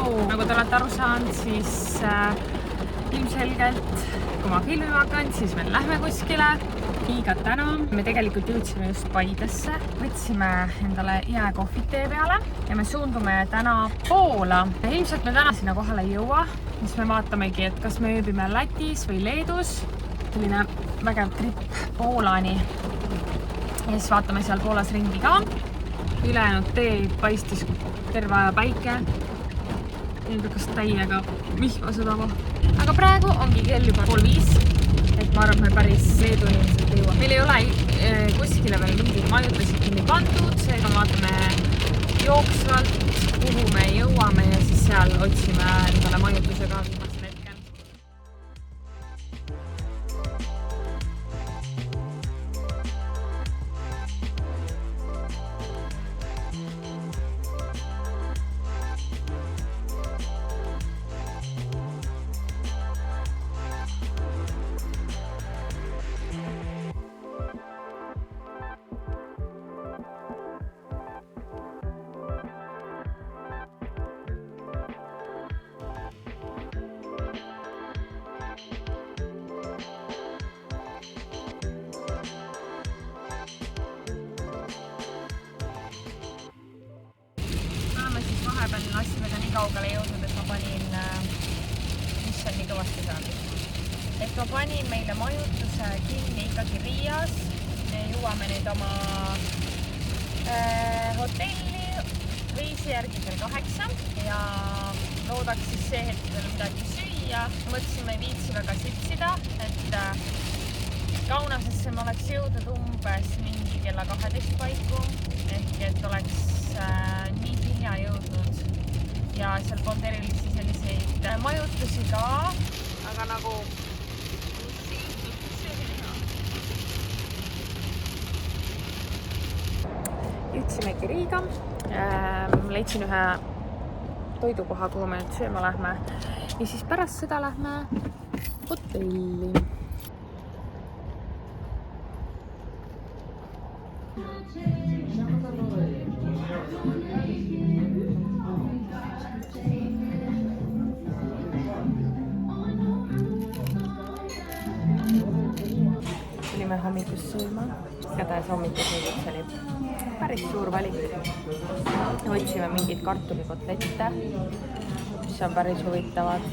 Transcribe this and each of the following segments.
Nagu te olete aru saanud, siis ilmselgelt, kui ma filmima hakkan, siis me lähme kuskile. Iga täna me tegelikult jõudsime just Paidesse, võtsime endale jääkohvid tee peale ja me suundume täna Poola. Ilmselt me täna sinna kohale ei jõua, siis me vaatamegi, et kas me ööbime Lätis või Leedus. Selline vägev tripp Poolani ja siis vaatame seal Poolas ringi ka. Ülejäänud tee paistis terve aja päike. Nüüd hakkas täiega vihma sadama. Aga praegu ongi kell juba 4:30, et ma arvan, et me päris Leedu inimesed jõuame. Meil ei ole kuskile veel mingid majutusid kinni pandud, seega vaatame jooksvalt, kuhu me jõuame ja siis seal otsime endale majutuse ka viimasel hetkel. Vahepeal asjadega nii kaugele jõudnud, et ma panin, mis on nii kõvasti saanud. Et ma panin meile majutuse kinni ikkagi Riias. Me jõuame nüüd oma hotelli reisi järgi kell 8 ja loodaks siis see hetk veel midagi süüa. Mõtlesime ei viitsi väga sitsida, et Kaunasesse ma oleks jõudnud umbes mingi kella 12 paiku, ehk et oleks nii hilja jõudnud ja seal polnud erilisi selliseid majutusi ka, aga nagu jõudsimegi Riiga, leidsin ühe toidukoha, kuhu me nüüd sööma lähme ja siis pärast seda lähme hotelli. Tulime hommikust sööma. Igatahes hommikusöögiks oli päris suur valik. Võtsime mingid kartulikotlette, mis on päris huvitavad.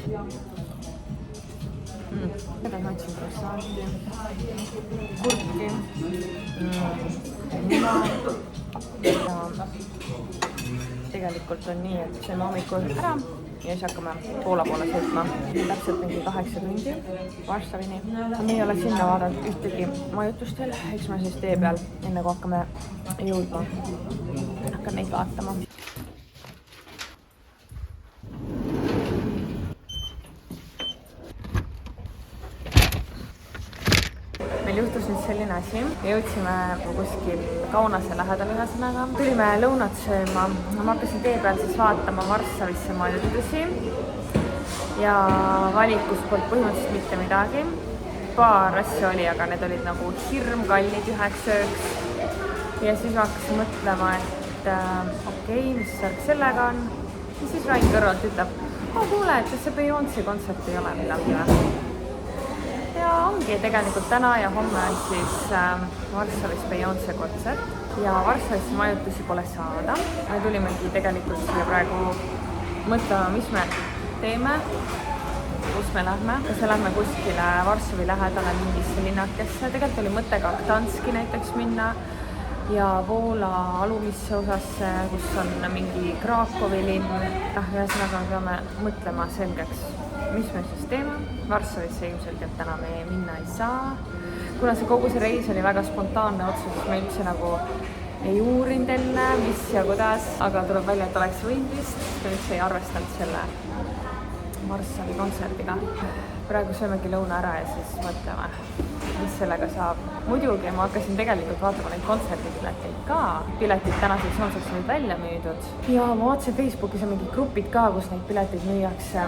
Igatahes ma võtsin croissanti, kurki, muna ja tegelikult on nii, et sööme hommikul ära ja siis hakkame Poola poole sõitma. Täpselt mingi 8 tundi Varssavini. Me ei ole sinna vaadanud ühtegi majutust veel, eks me siis tee peal, enne kui hakkame jõudma. Hakkan neid vaatama. Meil juhtus nüüd selline asi. Me jõudsime kuskil Kaunase lähedal ühesõnaga. Tulime lõunat sööma. Ma hakkasin tee peal siis vaatama Varssavisse majutusi ja valikus polnud põhimõtteliselt mitte midagi. Paar asja oli, aga need olid nagu hirmkallid üheks ööks. Ja siis ma hakkasin mõtlema, et okei, mis särk sellega on. Ja siis Rain kõrvalt ütleb, kuule, et see Beyoncé kontsert ei ole midagi või. Ja ongi tegelikult täna ja homme on siis Varssavis Beyoncé kontsert ja Varssavis majutusi pole saada. Me tulimegi tegelikult siia praegu mõtlema, mis me teeme, kus me lähme. Kas me lähme kuskile Varssavi lähedale mingisse linnakesse. Tegelikult oli mõte ka Gdanski näiteks minna ja Poola alumisse osasse, kus on mingi Krakowi linn. Ühesõnaga peame mõtlema selgeks, mis me siis teeme. Varssavisse ilmselt täna me minna ei saa. Kuna see kogu see reis oli väga spontaanne otsus, siis me üldse nagu ei uurinud enne, mis ja kuidas, aga tuleb välja, et oleks võinud vist. Me üldse ei arvestanud selle Varssavi kontserdiga. Praegu söömegi lõuna ära ja siis mõtleme, mis sellega saab. Muidugi ma hakkasin tegelikult vaatama neid kontserdipileteid ka. Piletid tänaseks homseks olid välja müüdud. Ja ma vaatasin Facebookis on mingid grupid ka, kus neid pileteid müüakse.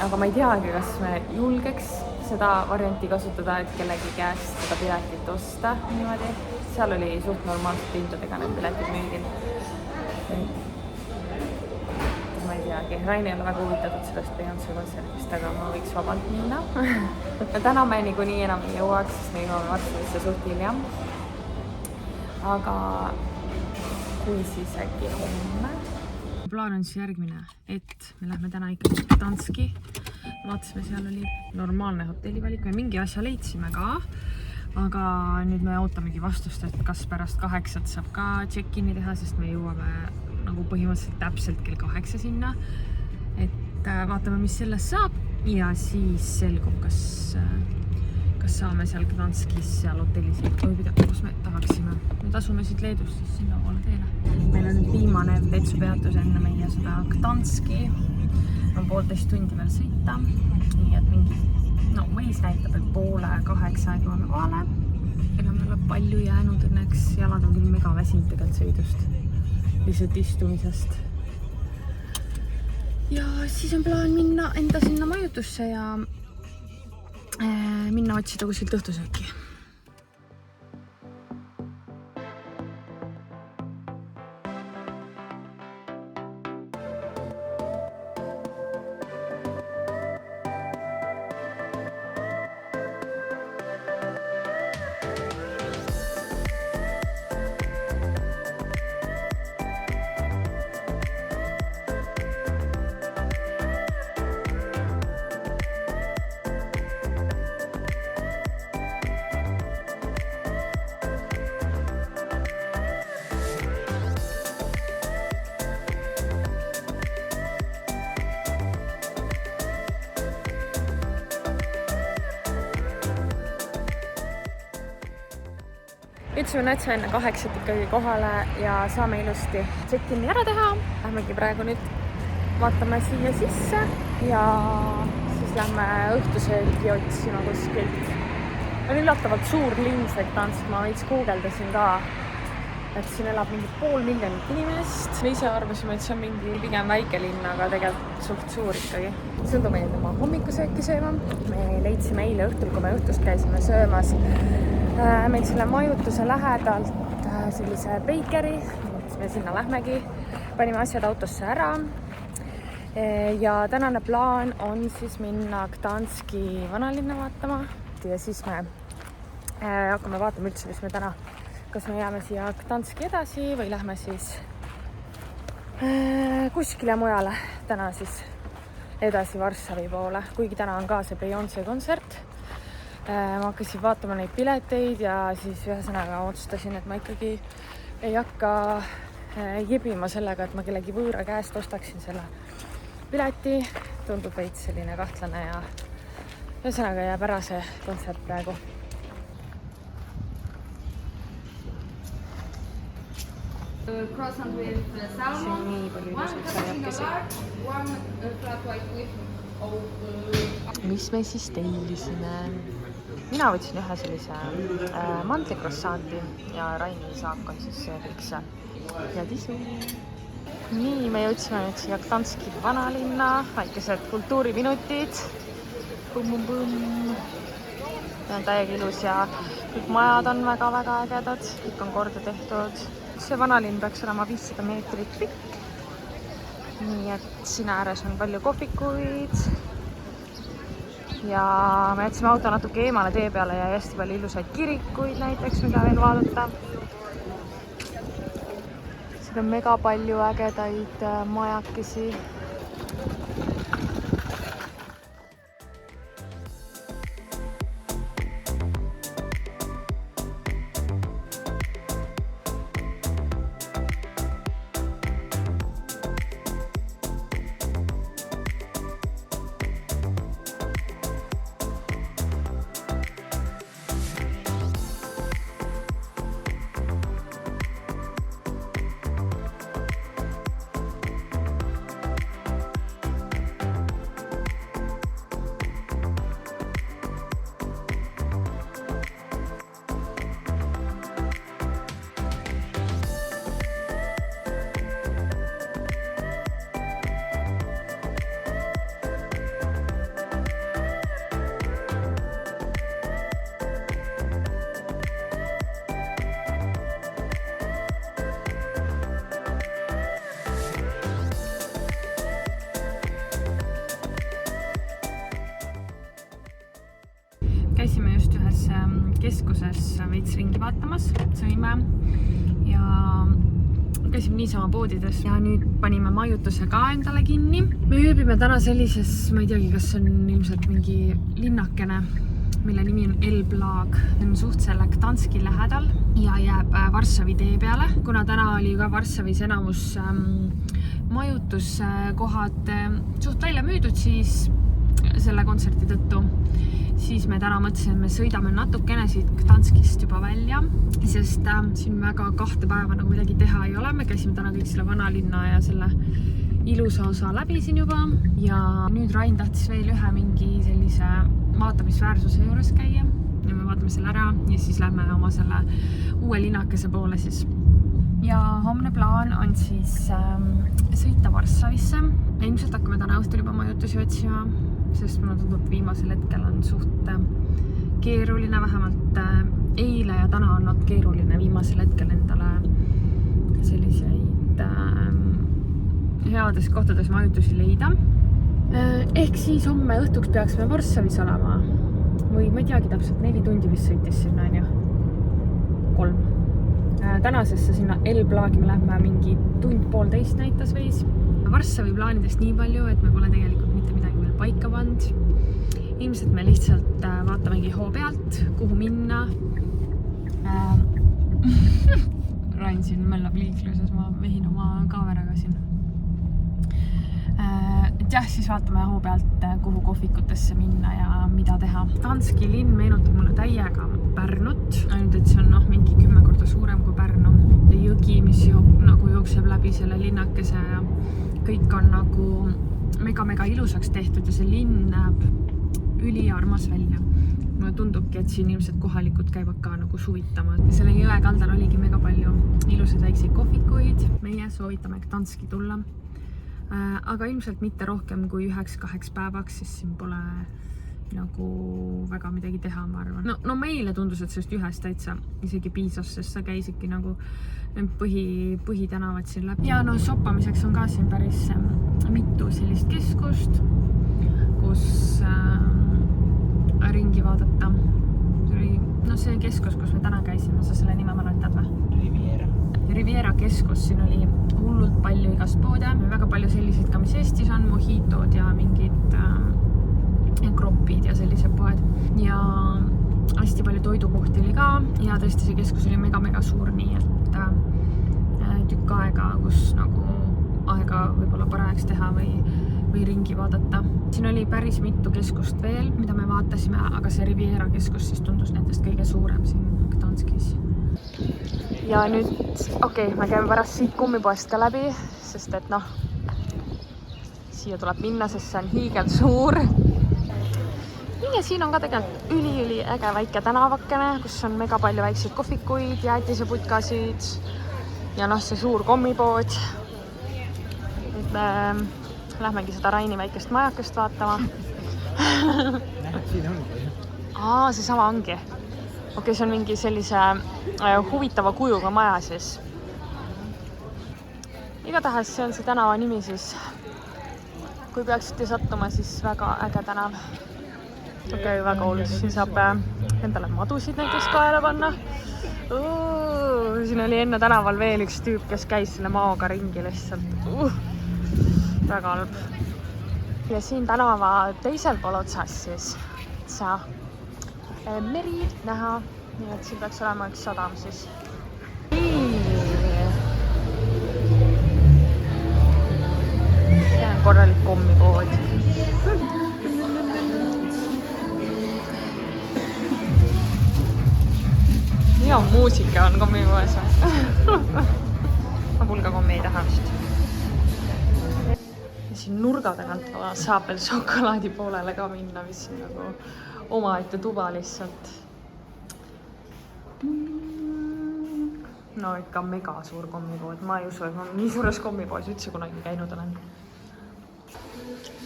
Aga ma ei teagi, kas me julgeks seda varianti kasutada, et kellegi käest seda piletit osta niimoodi. Seal oli suht normaalselt hindadega need piletid müüdil. Ma ei tea, midagi. Rain ei ole väga huvitatud sellest Beyonce kontserdist, aga ma võiks vabalt minna. Ja täna me niikuinii enam ei jõuaks, sest me jõuame Varssavisse suht hilja. Aga kui siis äkki homme? Plaan on siis järgmine, et me lähme täna ikkagi Gdanski. Vaatasime, seal oli normaalne hotellivalik, me mingi asja leidsime ka, aga nüüd me ootamegi vastust, et kas pärast 8 saab ka check-in'i teha, sest me jõuame nagu põhimõtteliselt täpselt kell 8 sinna. Et vaatame, mis sellest saab ja siis selgub, kas saame seal Gdanskis, seal hotellis õppida, kus me tahaksime. Nüüd asume siit Leedust siis sinna poole teele. Meil on nüüd viimane vetsupeatus enne meie seda Gdanski. On 1,5 tundi veel sõita. Nii et mingi, Waze näitab, et 7:30 jõuame kohale. Ega meil on palju jäänud õnneks. Jalad on küll mega väsinud tegelikult sõidust. Lihtsalt istumisest. Ja siis on plaan minna enda sinna majutusse ja minna otsida kuskilt õhtusööki. Ütlesime näitsa enne 8 ikkagi kohale ja saame ilusti check-in'i ära teha. Lähmegi praegu nüüd vaatame siia sisse ja siis lähme õhtusööki otsima kuskilt. On üllatavalt suur linn see Gdansk, ma veits guugeldasin ka, et siin elab mingi 500,000 inimest. Me ise arvasime, et see on mingi pigem väike linn, aga tegelikult suht suur ikkagi. Sõndu meie oma hommikusööki sööma. Me leidsime eile õhtul, kui me õhtust käisime söömas meil selle majutuse lähedalt sellise bakery, siis me sinna lähmegi, panime asjad autosse ära ja tänane plaan on siis minna Gdanski vanalinna vaatama ja siis me hakkame vaatama üldse, mis me täna, kas me jääme siia Gdanski edasi või lähme siis kuskile mujale täna siis edasi Varssavi poole, kuigi täna on ka see Beyonce kontsert. Ma hakkasin vaatama neid pileteid ja siis ühesõnaga otsustasin, et ma ikkagi ei hakka jebima sellega, et ma kellegi võõra käest ostaksin selle pileti. Tundub veits selline kahtlane ja ühesõnaga jääb ära see kontsert praegu. Croissant with salmon, one cappuccino dark, one flat white with Mis me siis tellisime? Mina võtsin ühe sellise mandlikroissanti ja Raini saak on siis see kõik see ja tisu. Nii, me jõudsime nüüd siia Gdanski vanalinna, väikesed kultuuriminutid. Põmm. See on täiega ilus ja kõik majad on väga-väga ägedad, kõik on korda tehtud. See vanalinn peaks olema 500 meetrit pikk. Nii et siin ääres on palju kohvikuid. Ja me jätsime auto natuke eemale tee peale ja hästi palju ilusaid kirikuid näiteks, mida veel vaadata. Siin on mega palju ägedaid majakesi. käisime just ühes keskuses veits ringi vaatamas, sõime ja käisime niisama poodides ja nüüd panime majutuse ka endale kinni. Me ööbime täna sellises, ma ei teagi, kas on ilmselt mingi linnakene, mille nimi on Elblag. On suht selle Gdanski lähedal ja jääb Varssavi tee peale. Kuna täna oli ka Varssavis enamus majutuskohad suht välja müüdud, siis selle kontserti tõttu, siis me täna mõtlesime, me sõidame natukene siit Gdanskist juba välja, sest siin väga 2 päeva nagu midagi teha ei ole. Me käisime täna kõik selle vanalinna ja selle ilusa osa läbi siin juba ja nüüd Rain tahtis veel ühe mingi sellise vaatamisväärsuse juures käia ja me vaatame selle ära ja siis lähme oma selle uue linnakese poole siis. Ja homne plaan on siis sõita Varssavisse. Ilmselt hakkame täna õhtul juba majutusi otsima, sest mulle tundub, viimasel hetkel on suht keeruline, vähemalt eile ja täna on olnud keeruline viimasel hetkel endale selliseid heades kohtades majutusi leida. Ehk siis homme õhtuks peaksime Varssavis olema või ma ei teagi täpselt, 4 tundi vist sõitis sinna, on ju? 3. Tänasesse sinna Elblagi me lähme mingi 1-1,5 näitas veis. Varssavi plaanidest nii palju, et me pole tegelikult mitte midagi veel paika pand. Ilmselt me lihtsalt vaatamegi hoo pealt, kuhu minna. Rain siin möllab liikluses, ma vehin oma kaameraga siin. Et jah, siis vaatame hoo pealt, kuhu kohvikutesse minna ja mida teha. Gdanski linn meenutab mulle täiega Pärnut, ainult et see on mingi 10 korda suurem kui Pärnu. Jõgi, mis nagu jookseb läbi selle linnakese ja kõik on nagu mega ilusaks tehtud ja see linn näeb üliarmas välja. Mulle tundubki, et siin ilmselt kohalikud käivad ka nagu suvitama. Selle jõe kaldal oligi mega palju ilusaid väikseid kohvikuid. Meie soovitame Gdanski tulla. Aga ilmselt mitte rohkem kui 1-2 päevaks, siis siin pole nagu väga midagi teha, ma arvan. No meile tundus, et sellest ühest täitsa isegi piisas, sest sa käisidki nagu põhitänavad siin läbi. Ja shoppamiseks on ka siin päris mitu sellist keskust, kus ringi vaadata. See keskus, kus me täna käisime, sa selle nime mäletad või? Riviera keskus, siin oli hullult palju igast poode. Väga palju selliseid ka, mis Eestis on, mojitod ja mingid kropid ja sellised poed. Ja hästi palju toidukohti oli ka ja tõesti see keskus oli mega suur, nii et tükk aega, kus nagu aega võib-olla parajaks teha või ringi vaadata. Siin oli päris mitu keskust veel, mida me vaatasime, aga see Riviera keskus siis tundus nendest kõige suurem siin Gdanskis. Ja nüüd, me käime pärast siit kummipoest ka läbi, sest et siia tuleb minna, sest see on hiigel suur. Ja siin on ka tegelikult üli äge väike tänavakene, kus on mega palju väikseid kohvikuid, jäätiseputkasid ja see suur kommipood. Nüüd me lähmegi seda Raini väikest majakest vaatama. See sama ongi. See on mingi sellise huvitava kujuga maja siis. Igatahes see on see tänava nimi siis. Kui peaksite sattuma, siis väga äge tänav. Väga olus. Siin saab endale madusid näiteks kaela panna. Siin oli enne tänaval veel üks tüüp, kes käis selle maoga ringi lihtsalt. Väga halb. Ja siin tänava teisel pool otsas siis saa meri näha, nii et siin peaks olema üks sadam siis. See on korralik kommipood. Hea muusika on kommipoes või? Ma pulga kommi ei taha vist. Ja siin nurga tagant saab veel šokolaadi poolele ka minna, mis on nagu omaette tuba lihtsalt. Ikka mega suur kommipood. Ma ei usu, et ma nii suures kommipoos üldse kunagi käinud olen.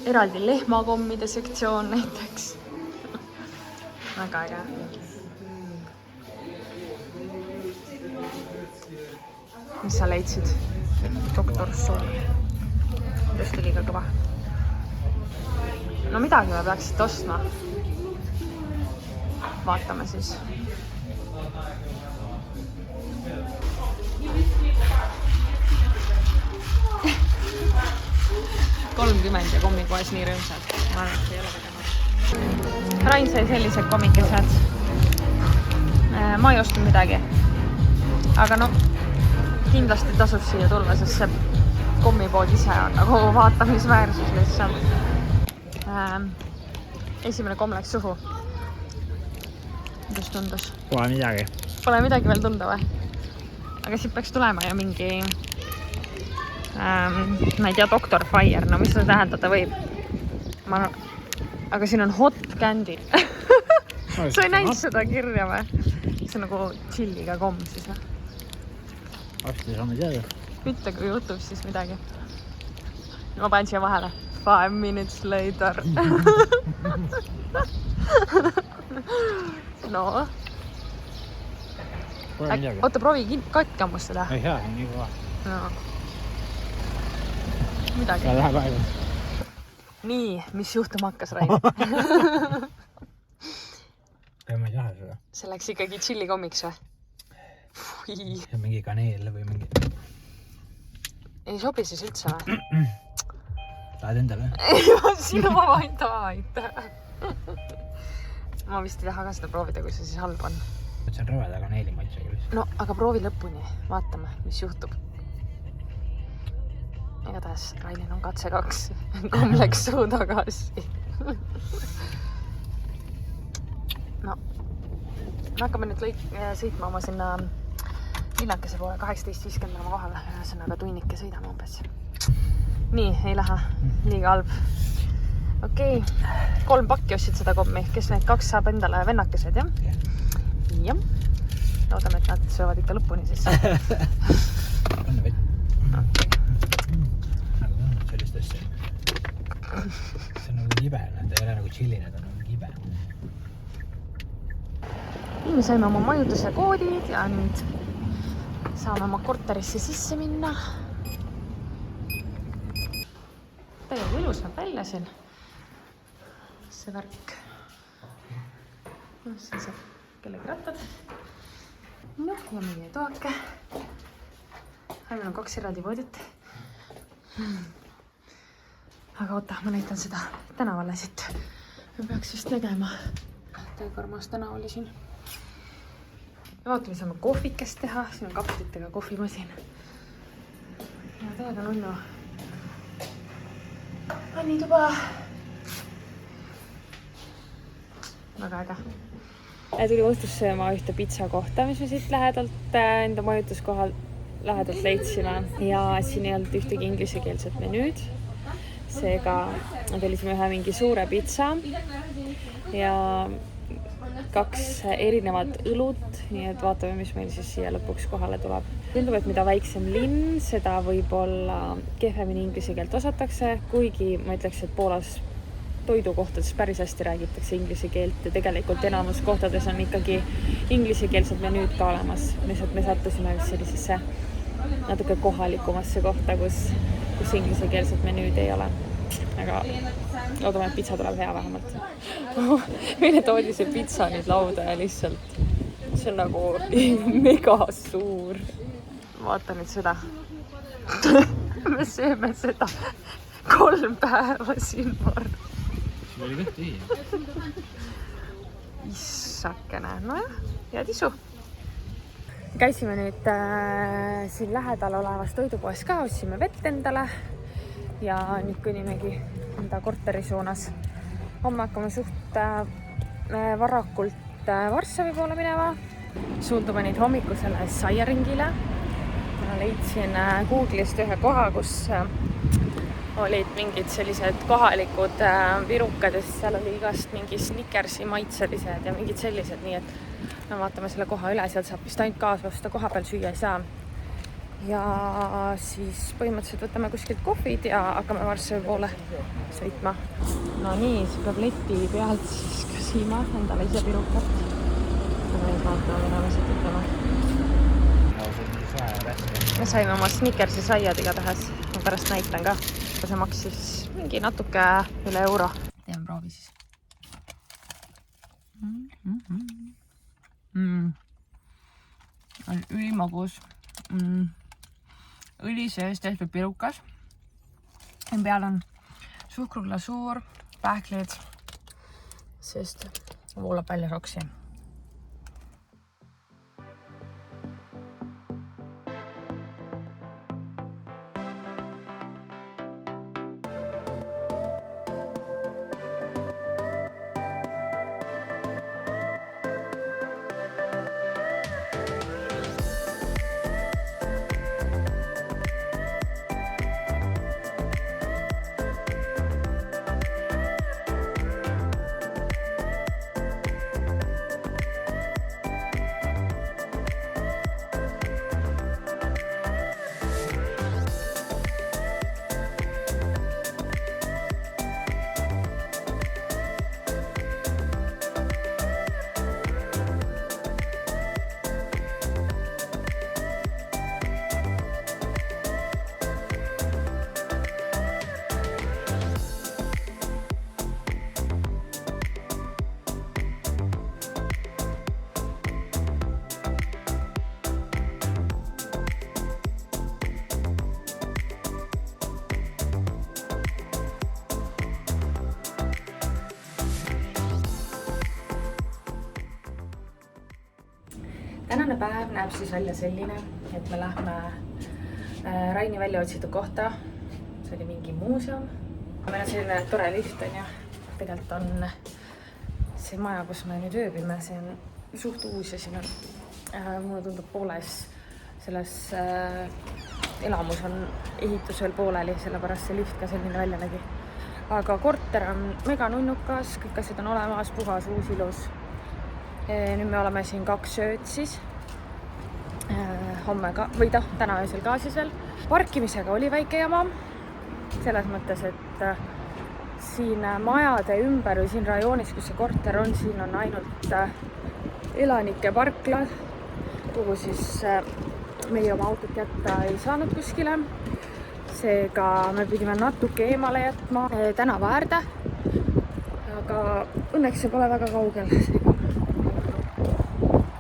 Eraldi lehmakommide sektsioon näiteks. Väga äge. Mis sa leidsid? Doktor Sol. Tõesti liiga kõva. Midagi me peaksite ostma. vaatame siis. $30 ja kommikoes nii rõõmsad. Ma arvan, et see ei ole tegema. Rain sai sellised kommikesed. Ma ei ostnud midagi. Aga no, kindlasti tasub siia tulla, sest see kommipood ise on nagu vaatamisväärsus lihtsalt. Esimene komm läks suhu. Kuidas tundus? Pole midagi. Pole midagi veel tunda või? Aga siit peaks tulema ju mingi ma ei tea, Dr. Fire, no mis seda tähendada võib? Aga siin on hot candy. Sa ei näinud seda kirja või? See on nagu chilliga komm siis või? Varsti saame teada. Ütle, kui jutub siis midagi. Ma panen siia vahele. 5 minutes later. No. Pole midagi. Oota, proovi katki ammustada. Ei hea, nii kõva. No. Midagi. Ta läheb aega. Nii, mis juhtuma hakkas, Rain? Ja ma ei taha seda. See läks ikkagi chilli kommiks või? Mingi kaneel või mingi... Ei sobi siis üldse või? Tahad endale? Sinu vaid. Ma vist ei taha ka seda proovida, kui see siis halb on. See on rõveda kaneeli maitse küll. No, aga proovi lõpuni. Vaatame, mis juhtub. Igatahes Rainil on katse 2. Komm läks suu tagasi. No, me hakkame nüüd sõitma oma sinna linnakese poole 18.50 oma kohale. Ühesõnaga tunnike sõidame umbes. Nii, ei lähe. Liiga halb. Okei. 3 pakki ostsid seda kommi. Kes need 2 saab endale vennakesed, jah? Jah. Loodame, et nad söövad ikka lõpuni siis. Anna vett. Sellist asja. See on nagu kibe. Ta ei ole nagu chilline, ta on nagu kibe. Nii me saime oma majutuse koodid ja nüüd saame oma korterisse sisse minna. Tegelikult ilus näeb välja siin. See värk. No, siin saab kellegi rattad. No, ja meie toake. Meil on 2 eraldi voodit. Aga oota, ma näitan seda tänavale siit. Me peaks vist nägema. Töökarmas tänav oli siin. Ja vaatame, saame kohvikest teha. Siin on kapslitega kohvimasin. Ja täiega nunnu. Vannituba. Väga äge. Tuli õhtus sööma ühte pitsa kohta, mis me siit lähedalt enda majutuskohal lähedalt leidsime. Ja siin ei olnud ühtegi inglisekeelset menüüd. Seega tellisime ühe mingi suure pitsa ja 2 erinevat õlut, nii et vaatame, mis meil siis siia lõpuks kohale tuleb. Tundub, et mida väiksem linn, seda võib-olla kehvemini inglise keelt osatakse, kuigi ma ütleks, et Poolas toidukohtades päris hästi räägitakse inglise keelt ja tegelikult enamus kohtades on ikkagi inglisekeelsed menüüd ka olemas. Lihtsalt me sattusime sellisesse natuke kohalikumasse kohta, kus inglisekeelsed menüüd ei ole. Aga loodame, et pitsa tuleb hea vähemalt. Meile toodi see pitsa nüüd lauda ja lihtsalt see on nagu mega suur. Vaata nüüd seda. Me sööme seda 3 päeva siin varm. See oli kõht tühi. Issakene, nojah, ja tisu. Käisime nüüd siin lähedal olevas toidupoes ka, ostsime vett endale ja nüüd kõnnimegi enda korteri suunas. Homme hakkame suht varakult Varssavi poole minema. Suundume nüüd hommikusele saiaringile. Ma leidsin Google'ist ühe koha, kus olid mingid sellised kohalikud virukad ja seal oli igast mingi Snickersi maitselised ja mingid sellised, nii et me vaatame selle koha üle, sealt saab vist ainult kaasa osta, koha peal süüa ei saa. Ja siis põhimõtteliselt võtame kuskilt kohvid ja hakkame Varssavi poole sõitma. No nii, see peab leti pealt siis küsima endale ise virukat. Nüüd vaatame, mida me siit ütleme. Me saime oma Snickersi saiad igatahes, ma pärast näitan ka. See maksis mingi natuke üle euro. Teeme proovi siis. On ülimagus. Õli sees tehtud pirukas. Peal on suhkruglasuur, pähklid, sest voolab välja roksi. Tänane päev näeb siis välja selline, et me lähme Raini välja otsitud kohta. See oli mingi muuseum. Meil on selline tore lift, on ju. Tegelikult on see maja, kus me nüüd ööbime, see on suht uus ja siin on, mulle tundub pooles selles elamus on ehitus veel pooleli, sellepärast see lift ka selline välja nägi. Aga korter on mega nunnukas, kõik asjad on olemas, puhas, uus, ilus. Nüüd me oleme siin 2 ööd siis. Homme ka, või täna öösel ka siis veel. Parkimisega oli väike jama. Selles mõttes, et siin majade ümber või siin rajoonis, kus see korter on, siin on ainult elanike parkla, kuhu siis meie oma autot jätta ei saanud kuskile. Seega me pidime natuke eemale jätma tänava äärde, aga õnneks see pole väga kaugel.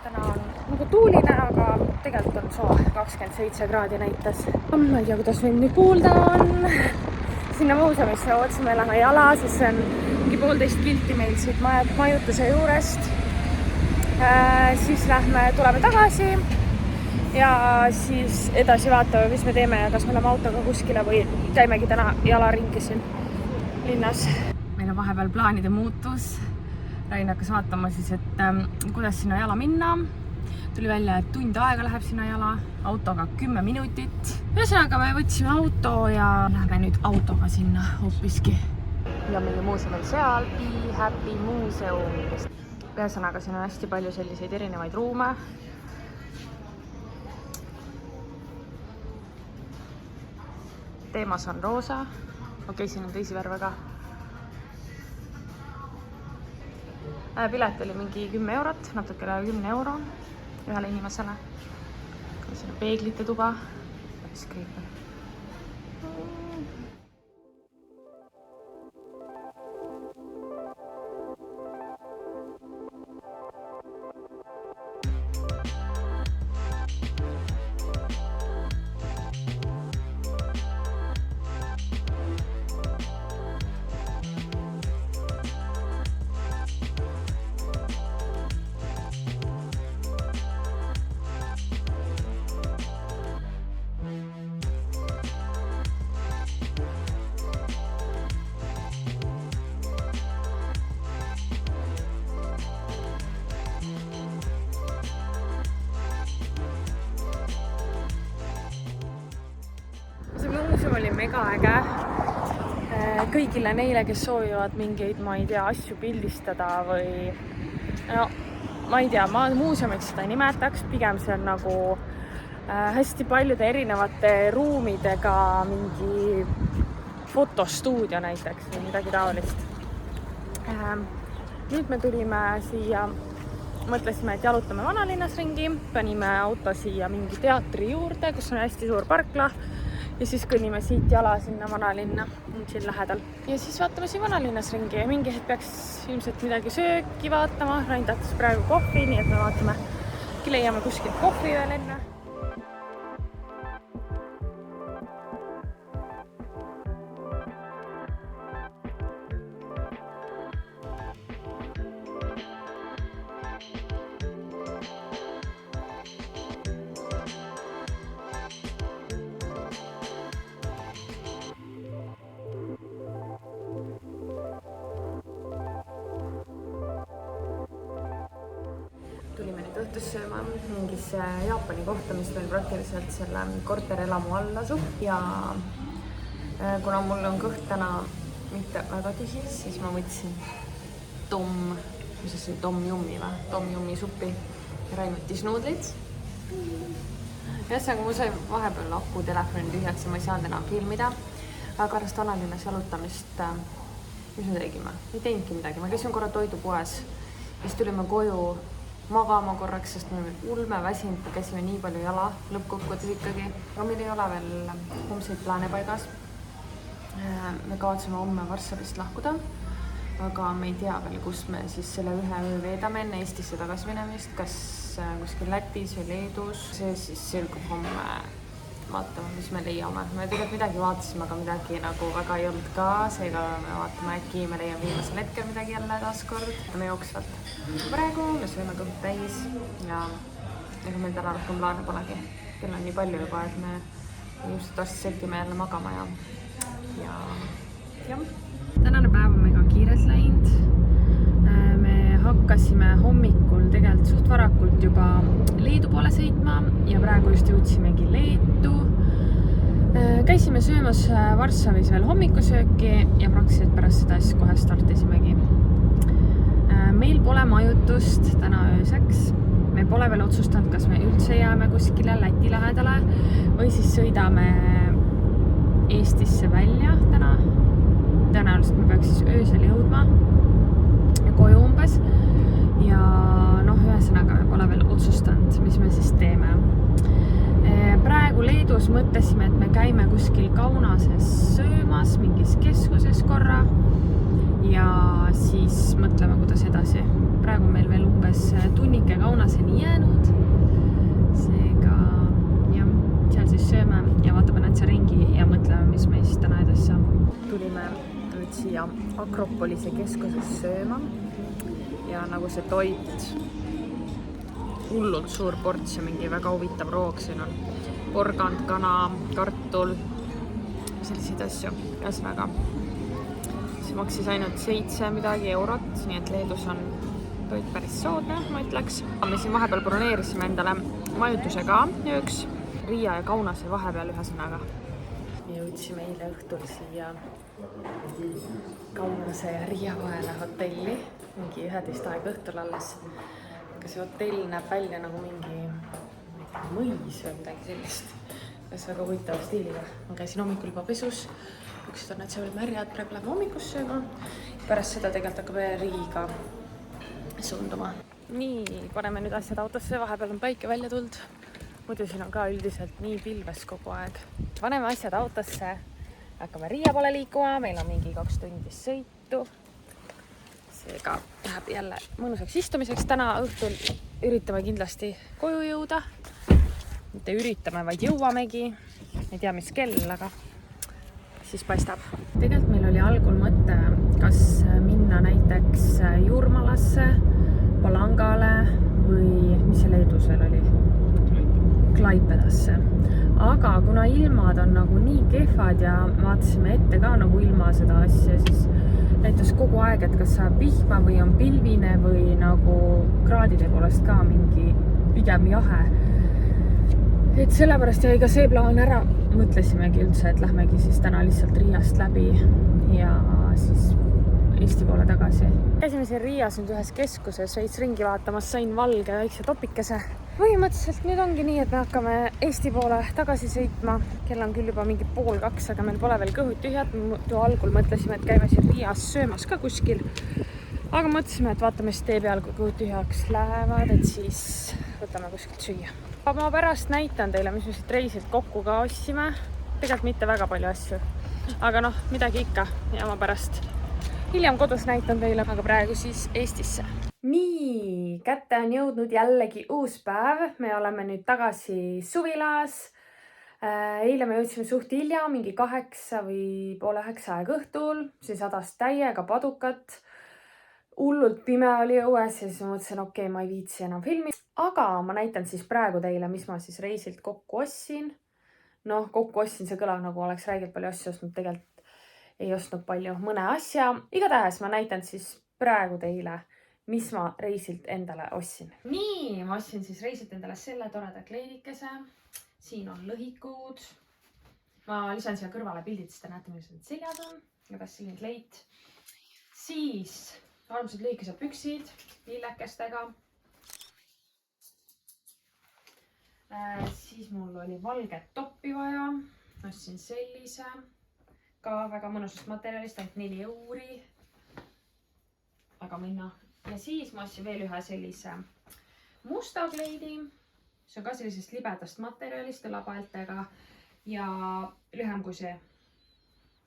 Täna on nagu tuuline, aga tegelikult on soe, 27 kraadi näitas. Ma ei tea, kuidas meil nüüd kuulda on. Sinna muuseumisse otsime lähe jala, siis see on mingi 1,5 kilti meil siit majutuse juurest. Siis tuleme tagasi ja siis edasi vaatame, mis me teeme ja kas me oleme autoga kuskile või käimegi täna jala ringi siin linnas. Meil on vahepeal plaanide muutus. Rain hakkas vaatama siis, et kuidas sinna jala minna. Tuli välja, et tund aega läheb sinna jala, autoga 10 minutit. Ühesõnaga me võtsime auto ja lähme nüüd autoga sinna hoopiski. Ja meie muuseum on seal, Be Happy muuseum. Ühesõnaga siin on hästi palju selliseid erinevaid ruume. Teemas on roosa. Okei, siin on teisi värve ka. Pilet oli mingi 10 eurot, natuke üle 10 euro ühele inimesele. Siin on peeglite tuba. Päris creepy. Muuseum oli mega äge. Kõigile neile, kes soovivad mingeid, ma ei tea, asju pildistada või no, ma ei tea, ma muuseumiks seda ei nimetaks, pigem see on nagu hästi paljude erinevate ruumidega mingi fotostuudio näiteks või midagi taolist. Nüüd me tulime siia, mõtlesime, et jalutame vanalinnas ringi, panime auto siia mingi teatri juurde, kus on hästi suur parkla ja siis kõnnime siit jala sinna vanalinna, siin lähedal. Ja siis vaatame siin vanalinnas ringi ja mingi hetk peaks ilmselt midagi sööki vaatama. Rain tahtis praegu kohvi, nii et me vaatame, leiame kuskilt kohvi veel enne. Tulime nüüd õhtus sööma mingisse Jaapani kohta, mis meil praktiliselt selle korterelamu all asub ja kuna mul on kõht täna mitte väga tühi, siis ma võtsin Tom Yummi suppi ja Rain võttis nuudlid. Ühesõnaga, mul sai vahepeal aku telefoni tühjaks ja ma ei saanud enam filmida, aga pärast vanalinnas jalutamist, mis me tegime? Ei teinudki midagi, ma käisin korra toidupoes ja siis tulime koju magama korraks, sest me ulme väsinud, käisime nii palju jala lõppkokkuvõttes ikkagi. Aga meil ei ole veel homseid plaane paigas. Me kavatseme homme Varssavist lahkuda, aga me ei tea veel, kus me siis selle ühe öö veedame enne Eestisse tagasi minemist, kas kuskil Lätis või Leedus. See siis selgub homme, vaatame, mis me leiame. Me tegelikult midagi vaatasime, aga midagi nagu väga ei olnud ka, seega me vaatame, äkki me leiame viimasel hetkel midagi jälle taaskord. Me jooksvalt. Praegu me sööme kõht täis ja ega meil täna rohkem plaane polegi. Kell on nii palju juba, et me ilmselt varsti selgime jälle magama ja. Tänane päev on mega kiirelt läinud. Me hakkasime hommikul tegelikult suht varakult juba Leedu poole sõitma ja praegu just jõudsimegi Leetu. Käisime söömas Varssavis veel hommikusööki ja praktiliselt pärast seda siis kohe startisimegi. Meil pole majutust täna ööseks. Me pole veel otsustanud, kas me üldse jääme kuskile Läti lähedale või siis sõidame Eestisse välja täna. Tõenäoliselt me peaks siis öösel jõudma koju umbes ja ühesõnaga me pole veel otsustanud, mis me siis teeme. Praegu Leedus mõtlesime, et me käime kuskil Kaunases söömas mingis keskuses korra ja siis mõtleme, kuidas edasi. Praegu meil veel umbes tunnike Kaunaseni jäänud, seega jah, seal siis sööme ja vaatame näitsa ringi ja mõtleme, mis me siis täna edasi saame. Tulime nüüd siia Akropolise keskuses sööma ja nagu see toit, hullult suur ports ja mingi väga huvitav roog, siin on porgand, kana, kartul, selliseid asju. Ühesõnaga, see maksis ainult 7 midagi eurot, nii et Leedus on toit päris soodne, ma ütleks. Me siin vahepeal broneerisime endale majutuse ka ööks Riia ja Kaunase vahepeal ühesõnaga. Me jõudsime eile õhtul siia Kaunase ja Riia vahele hotelli, mingi 11 aeg õhtul alles. Aga see hotell näeb välja nagu mingi mõis või midagi sellist. See väga huvitava stiiliga. Ma käisin hommikul juba pesus, lüksid on, et see oli märjad, praegu läheme hommikus sööma. Pärast seda tegelikult hakkab Riigiga suunduma. Nii, paneme nüüd asjad autosse, vahepeal on päike välja tuld. Muidu siin on ka üldiselt nii pilves kogu aeg. Paneme asjad autosse, hakkame Riia poole liikuma, meil on mingi 2 tundi sõitu. Seega läheb jälle mõnusaks istumiseks. Täna õhtul üritame kindlasti koju jõuda. Mitte üritame, vaid jõuamegi. Ei tea, mis kell, aga siis paistab. Tegelikult meil oli algul mõte, kas minna näiteks Jurmalasse, Palangale või mis see Leedus veel oli? Klaipedasse. Aga kuna ilmad on nagu nii kehvad ja vaatasime ette ka nagu ilma seda asja, siis näitas kogu aeg, et kas saab vihma või on pilvine või nagu kraadide poolest ka mingi pigem jahe. Et sellepärast jäi ka see plaan ära. Mõtlesimegi üldse, et lähmegi siis täna lihtsalt Riiast läbi ja siis Eesti poole tagasi. Käisime siin Riias nüüd ühes keskuses veits ringi vaatamas, sain valge väikse topikese. Põhimõtteliselt nüüd ongi nii, et me hakkame Eesti poole tagasi sõitma. Kell on küll juba mingi 1:30, aga meil pole veel kõhud tühjad. Algul mõtlesime, et käime siin Riias söömas ka kuskil. Aga mõtlesime, et vaatame siis tee peal, kui kõhud tühjaks lähevad, et siis võtame kuskilt süüa. Ma pärast näitan teile, mis me siit reisilt kokku ka ostsime. tegelikult mitte väga palju asju. Aga noh, midagi ikka ja ma pärast hiljem kodus näitan teile, aga praegu siis Eestisse. Nii, kätte on jõudnud jällegi uus päev. Me oleme nüüd tagasi suvilas. Eile me jõudsime suht hilja, mingi 8 või poole 9 aeg õhtul. Siis sadas täiega padukat. Hullult pime oli õues ja siis ma mõtlesin, okei, ma ei viitsi enam filmi. Aga ma näitan siis praegu teile, mis ma siis reisilt kokku ostsin. Noh, kokku ostsin, see kõlab nagu oleks räigelt palju asju ostnud. Tegelikult ei ostnud palju mõne asja. Igatahes ma näitan siis praegu teile, mis ma reisilt endale ostsin. Nii, ma ostsin siis reisilt endale selle toreda kleidikese. Siin on lõhikud. Ma lisan siia kõrvale pildid, sest te näete, millised need seljad on. Igatahes selline kleit. Siis armsad lühikesed püksid lillekestega. Siis mul oli valget toppi vaja. Ostsin sellise. Ka väga mõnusast materjalist, ainult 4 euri. Väga minna. Ja siis ma ostsin veel ühe sellise musta kleidi. See on ka sellisest libedast materjalist kõlapaeltega ja lühem kui see.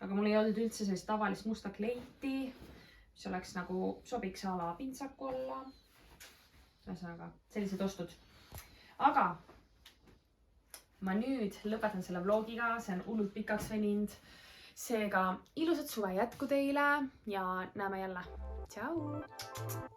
Aga mul ei olnud üldse sellist tavalist musta kleiti, mis oleks nagu sobiks ala pintsaku alla. Ühesõnaga, sellised ostud. Aga ma nüüd lõpetan selle vlogiga, see on hullult pikaks veninud. Seega ilusat suve jätku teile ja näeme jälle. Tšau!